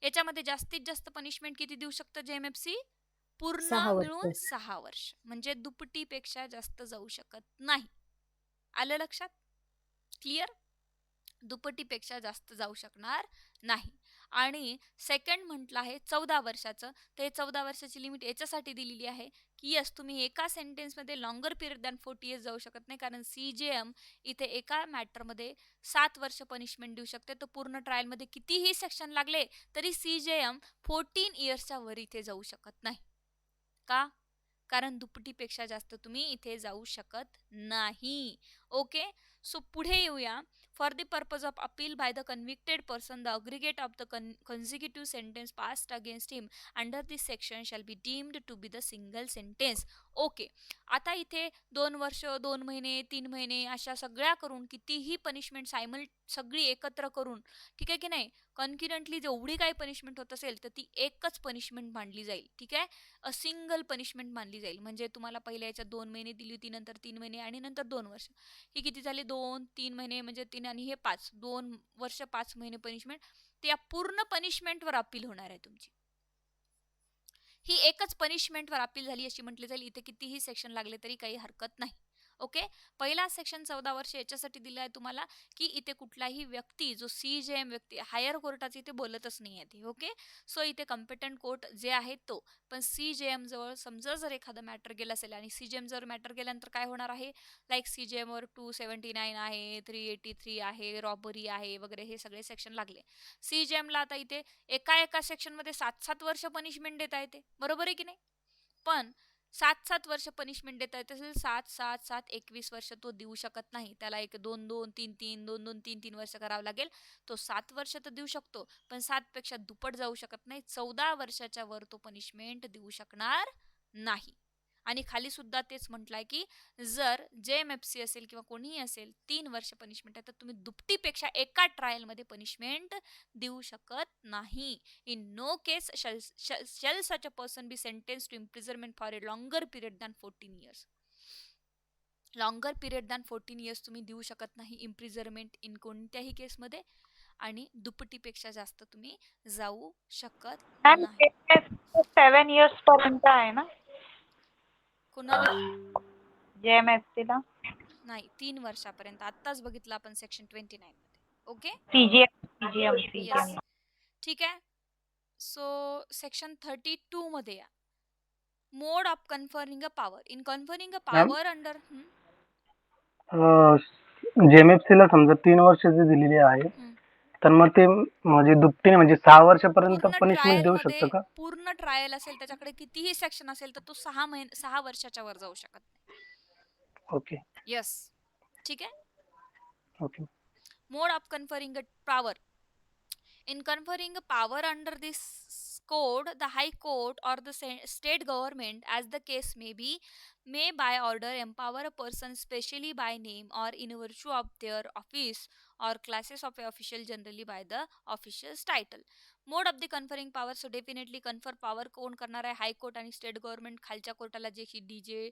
याच्यामध्ये जास्तीत जास्त पनिशमेंट किती देऊ शकतं JMFC? पूर्ण 6 मिळून वर्ष. 6 वर्ष, म्हणजे दुपटीपेक्षा जास्त जाऊ शकत नाही. आलं लक्षात? क्लिअर? दुपटीपेक्षा जास्त जाऊ शकणार नाही. आणि सेकंड म्हटलं आहे 14 वर्षाचं, तर हे 14 वर्षाची लिमिट याच्यासाठी दिलेली आहे की यस, तुम्ही एका सेंटेन्समध्ये लॉंगर पिरियड दॅन 40 इयर्स जाऊ शकत नाही, कारण CJM इथे एका मॅटरमध्ये 7 वर्ष पनिशमेंट देऊ शकते. तर पूर्ण ट्रायलमध्ये कितीही सेक्शन लागले तरी CJM 14 इयर्सच्या वर इथे जाऊ शकत नाही. का? कारण दुपटीपेक्षा जास्त तुम्ही इथे जाऊ शकत नाही. ओके, सो पुढे येऊया. For the purpose of appeal by the convicted person, the aggregate of the consecutive sentence passed against him under this section shall be deemed to be the single sentence. Okay, आता इथे 2 वर्ष 2 महिने 3 महिने अशा सगळ्या करून कितीही पनिशमेंट सगळी एकत्र करून, ठीक आहे की नाही, कॉन्क्युरंटली जेवढी काही पनिशमेंट होत असेल तर ती एकच पनिशमेंट मानली जाईल. ठीक आहे, अ सिंगल पनिशमेंट मानली जाईल. म्हणजे तुम्हाला पहिल्या याच्यात 2 महिने दिली होती, नंतर 3 महिने आणि नंतर 2 वर्ष. ही किती झाली? 2 3 महिने म्हणजे 3 आणि हे 5, 2 वर्ष 5 महिने पनिशमेंट. त्या पूर्ण पनिशमेंटवर अपील होणार आहे तुमची. ही एकच पनिशमेंटवर अपील झाली अशी म्हटली जाईल. इथे कितीही सेक्शन लागले तरी काही हरकत नाही. ओके, पहिला सेक्शन 14 वर्ष याच्यासाठी दिला आहे तुम्हाला की इथे कुठलाही व्यक्ती जो CJM व्यक्ती, हायर कोर्टाचे इथे बोलतच नाही आहे. ओके, सो इथे कॉम्पिटंट कोर्ट जे आहे तो, पण CJM जवळ समजा जर एखादा मॅटर गेला असेल आणि CJM जर मॅटर गेल्यानंतर काय होणार आहे, लाईक CJM वर 279 आहे, 383 आहे, रॉबरी आहे वगैरे, हे सगळे सेक्शन लागले. CJM ला आता इथे एका सेक्शनमध्ये 7-7 वर्ष पनिशमेंट देता येते, बरोबर आहे की नाही. पण 7-7 वर्ष पनिशमेंट देता येत असेल, 7-7-7 21 वर्ष तो देऊ शकत नाही. त्याला एक 2-2 3-3 2-2 3-3 वर्ष करावं लागेल. तो 7 वर्ष तर देऊ शकतो, पण 7 पेक्षा दुप्पट जाऊ शकत नाही. 14 वर्षाच्या वर तो पनिशमेंट देऊ शकणार नाही. आणि खाली सुद्धा तेच म्हटलंय की जर JMFC असेल किंवा कोणीही असेल 3 वर्ष पनिशमेंट आहे तर तुम्ही दुपटीपेक्षा एका ट्रायलमध्ये पनिशमेंट देऊ शकत नाही. In no case shall such a person be sentenced to imprisonment for a longer period than 14 years. Longer period than 14 years तुम्ही देऊ शकत नाही इम्प्रिझरमेंट इन कोणत्याही केसमध्ये, आणि दुपटीपेक्षा जास्त तुम्ही जाऊ शकत नाही. 7 इयर्स पर्यंत आहे ना कोणाला? JMFC ला? नाही, 3 वर्षापर्यंत. आत्ताच बघितलं आपण सेक्शन 29 मध्ये. Okay, CJM. ठीक आहे. सो सेक्शन 32 मध्ये या. Mode of conferring a power. In conferring a power under JMFC ला समजा 3 वर्षाची दिलेली आहे, तर मग ते म्हणजे दुपटीने म्हणजे 6 वर्षापर्यंत पूर्ण पनिशमेंट देऊ ट्रायल शकतो मध्ये, का? पूर्ण ट्रायल असेल त्याच्याकडे कितीही सेक्शन असेल तर तो 6 वर्षाच्या वर जाऊ शकत नाही. ओके यस, ठीक आहे. Okay. Mode of conferring a power. In conferring a power under this code, the High Court or the state government, as the case may be, may by order empower a person specially by name or in virtue of their office or classes of a official, generally by the official's title. Mode of the conferring power. So definitely confer power कोण करणार आहे? High court आणि state government. खालच्या कोर्टाला जे की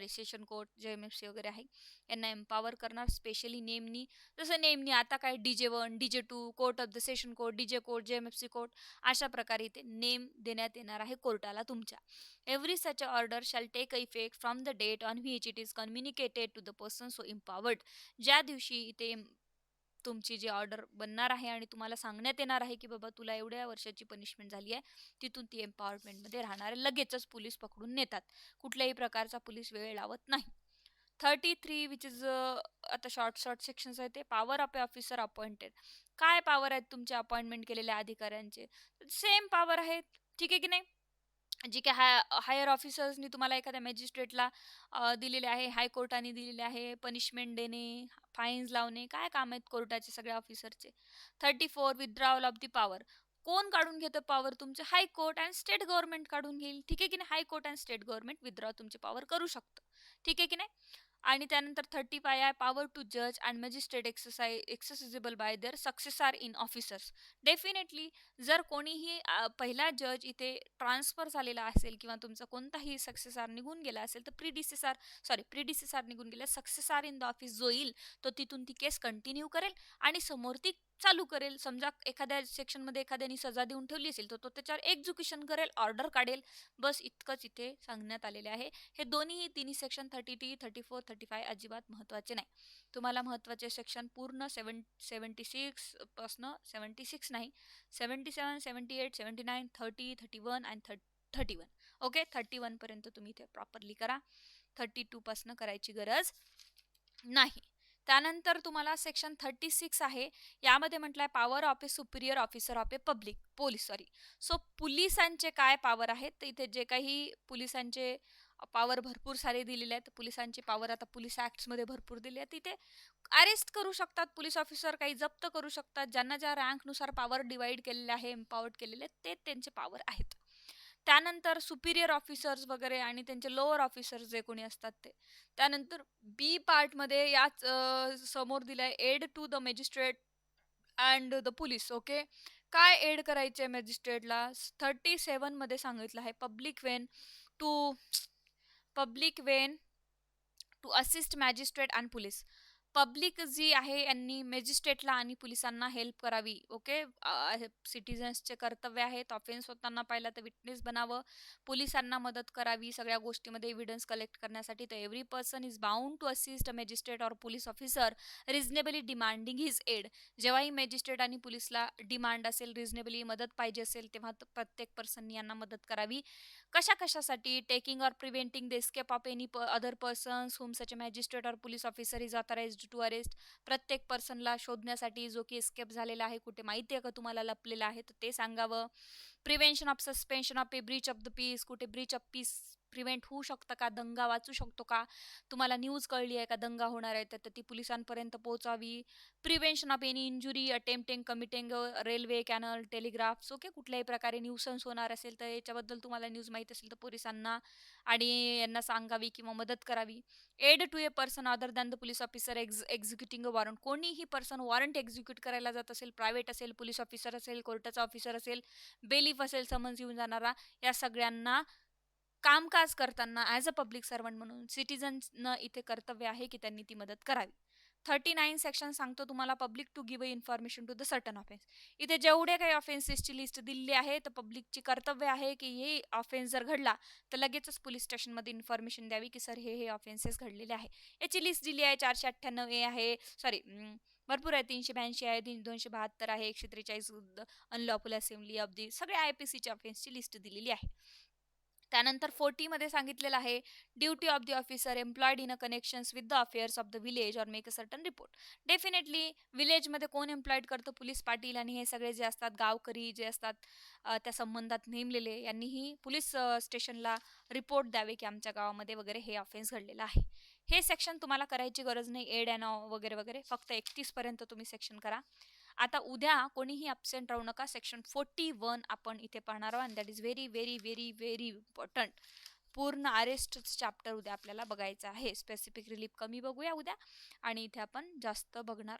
session court JMFC वगैरे आहे यांना एम्पॉवर करणार स्पेशली नेमनी. जसं नेमनी आता काय DJ1 DJ2 court of the session court, DJ court, JMFC court, अशा प्रकारे इथे नेम देण्यात येणार आहे कोर्टाला तुमच्या. Every such order shall take effect from the date on which it is communicated to the person so empowered. ज्या दिवशी इथे तुमची जी ऑर्डर बनणार आहे आणि तुम्हाला सांगण्यात येणार आहे की बाबा तुला एवढ्या वर्षाची पनिशमेंट झाली आहे, तिथून ती एम्पॉवरमेंटमध्ये राहणार आहे. लगेचच पोलीस पकडून नेतात, कुठल्याही प्रकारचा पोलीस वेळ लावत नाही. 33 विच इज आता शॉर्ट सेक्शन्स आहे ते पॉवर ऑफ ऑफिसर अपॉइंटेड. काय पॉवर आहेत तुमचे अपॉइंटमेंट केलेल्या अधिकाऱ्यांचे? सेम पॉवर आहेत, ठीक आहे की नाही. जी काय हायर ऑफिसर्सनी तुम्हाला एखाद्या मॅजिस्ट्रेटला दिलेले आहे, हायकोर्टाने दिलेले आहे, पनिशमेंट देणे, फाईन्स लावणे, काय काम आहेत कोर्टाचे सगळ्या ऑफिसरचे. 34 विथड्रॉवल ऑफ द पॉवर. कोण काढून घेतं पॉवर? तुमचे हायकोर्ट अँड स्टेट गव्हर्नमेंट काढून घेईल, ठीक आहे की नाही. High court and state government withdraw तुमची पॉवर करू शकतं, ठीक आहे की नाही. आणि त्यानंतर 35 आहे पॉवर टू जज and magistrate exercisable by their successor in officers. Definitely जर कोणीही पहिला जज इथे ट्रान्सफर झालेला असेल किंवा तुमचा कोणताही सक्सेसर निघून गेला असेल तर प्रिडिसेसर निघून गेला, सक्सेसर इन द ऑफिस जो येईल तो तिथून ती केस कंटिन्यू करेल आणि समोर ती चालू करेल. समजा एखाद्या सेक्शनमध्ये एखाद्याने सजा देऊन ठेवली असेल तर तो त्याच्यावर एक्झिक्युशन करेल, ऑर्डर काढेल. बस इतकंच इथे सांगण्यात आलेले आहे. हे तिन्ही सेक्शन 33, 34, 35 अजिबात महत्त्वाचे नाही. तुम्हाला महत्त्वाचे सेक्शन पूर्ण 76 पासनं 76 नाही 77, 78, 79, 30, 31 अँड 31. ओके, 31 पर्यंत तुम्ही इथे प्रॉपरली करा. 32 पासनं करायची गरज नाही. त्यानंतर तुम्हाला सेक्शन 36 आहे. यामध्ये म्हटलंय power of A Superior officer of A police. So पोलिसांचे काय पॉवर आहेत, तर इथे जे काही पोलिसांचे पॉवर भरपूर सारे दिलेले आहेत. पोलिसांची पॉवर आता पोलीस मध्ये भरपूर दिली आहे. तिथे अरेस्ट करू शकतात पोलीस ऑफिसर, काही जप्त करू शकतात. ज्यांना ज्या रँकनुसार पॉवर डिवाइड केलेले आहे, एम्पावर्ड केलेले ते त्यांचे पॉवर आहेत. त्यानंतर सुपिरियर ऑफिसर्स वगैरे आणि त्यांचे लोअर ऑफिसर्स जे कोणी असतात ते. त्यानंतर बी पार्टमध्ये याच समोर दिलाय aid to the magistrate and the police. Okay, काय एड करायचे मॅजिस्ट्रेटला? 37 मध्ये सांगितलं आहे public when to assist magistrate and police. Public जी आहे यांनी मॅजिस्ट्रेटला आणि पोलिसांना हेल्प करावी. ओके, सिटिझन्सचे कर्तव्य आहेत. ऑफेन्स होताना पाहिला तर विटनेस बनावं, पोलिसांना मदत करावी सगळ्या गोष्टीमध्ये एव्हिडन्स कलेक्ट करण्यासाठी. तर every person is bound to assist a magistrate or police officer reasonably demanding his aid. जेव्हाही मॅजिस्ट्रेट आणि पोलिसला डिमांड असेल, रिझनेबली मदत पाहिजे असेल, तेव्हा प्रत्येक पर्सननी यांना मदत करावी. कशासाठी? Taking or preventing the escape of any other persons whom such a magistrate or police officer is authorised to arrest. प्रत्येक पर्सनला शोधण्यासाठी जो की एस्केप झालेला आहे, कुठे माहिती आहे का तुम्हाला लपलेला आहे, तर ते सांगावं. Prevention of suspension of a breach of the peace. कुठे ब्रीच ऑफ पीस प्रिव्हेंट होऊ शकतं का? दंगा वाचू शकतो का? तुम्हाला न्यूज कळली आहे का दंगा होणार आहे तर ती पोलिसांपर्यंत पोहोचावी. Prevention of any injury attempting committing railway canal telegraphs. Okay, कुठल्याही प्रकारे न्यूसन्स होणार असेल तर याच्याबद्दल तुम्हाला न्यूज माहीत असेल तर पोलिसांना आणि यांना सांगावी किंवा मदत करावी. Aid to a person other than the police officer executing a warrant. कोणीही पर्सन वॉरंट एक्झिक्यूट करायला जात असेल, प्रायव्हेट असेल, पोलीस ऑफिसर असेल, कोर्टाचा ऑफिसर असेल, बेलीफ असेल, समन्स येऊन जाणारा, या सगळ्यांना कामकाज करताना ॲज अ पब्लिक सर्वंट म्हणून सिटिझन्सनं इथे कर्तव्य आहे की त्यांनी ती मदत करावी. 39 सेक्शन सांगतो तुम्हाला public to give information to the certain offence. इथे जेवढे काही ऑफेन्सेसची लिस्ट दिलेली आहे तर पब्लिकची कर्तव्य आहे की हे ऑफेन्स जर घडला तर लगेचच पोलीस स्टेशनमध्ये इन्फॉर्मेशन द्यावी की सर हे ऑफेन्सेस घडलेले आहे. याची लिस्ट दिली आहे. 498A आहे, भरपूर आहे. 382 आहे, 272 आहे, 143 अनलॉफुल असेंब्ली ऑफ दी, सगळ्या IPCच्या ऑफेन्सची लिस्ट दिलेली आहे. त्यानंतर 40 मध्ये सांगितलेलं आहे duty of the officer employed in a connections with the affairs of the village or make a certain report. Definitely विलेजमध्ये कोण एम्प्लॉयड करतं? पोलीस पाटील आणि हे सगळे जे असतात गावकरी जे असतात त्या संबंधात नेमलेले यांनीही पोलीस स्टेशनला रिपोर्ट द्यावे की आमच्या गावामध्ये वगैरे हे ऑफेन्स घडलेला आहे. हे सेक्शन तुम्हाला करायची गरज नाही, एड अँड वगैरे वगैरे, फक्त 31 पर्यंत तुम्ही सेक्शन करा. आता उद्या कोणीही अब्सेंट राहू नका. सेक्शन 41 आपण इथे पाहणार आहोत and that is very very very very important. पूर्ण अरेस्ट चॅप्टर उद्या आपल्याला बघायचं आहे. स्पेसिफिक रिलीफ कमी बघूया उद्या आणि इथे आपण जास्त बघणार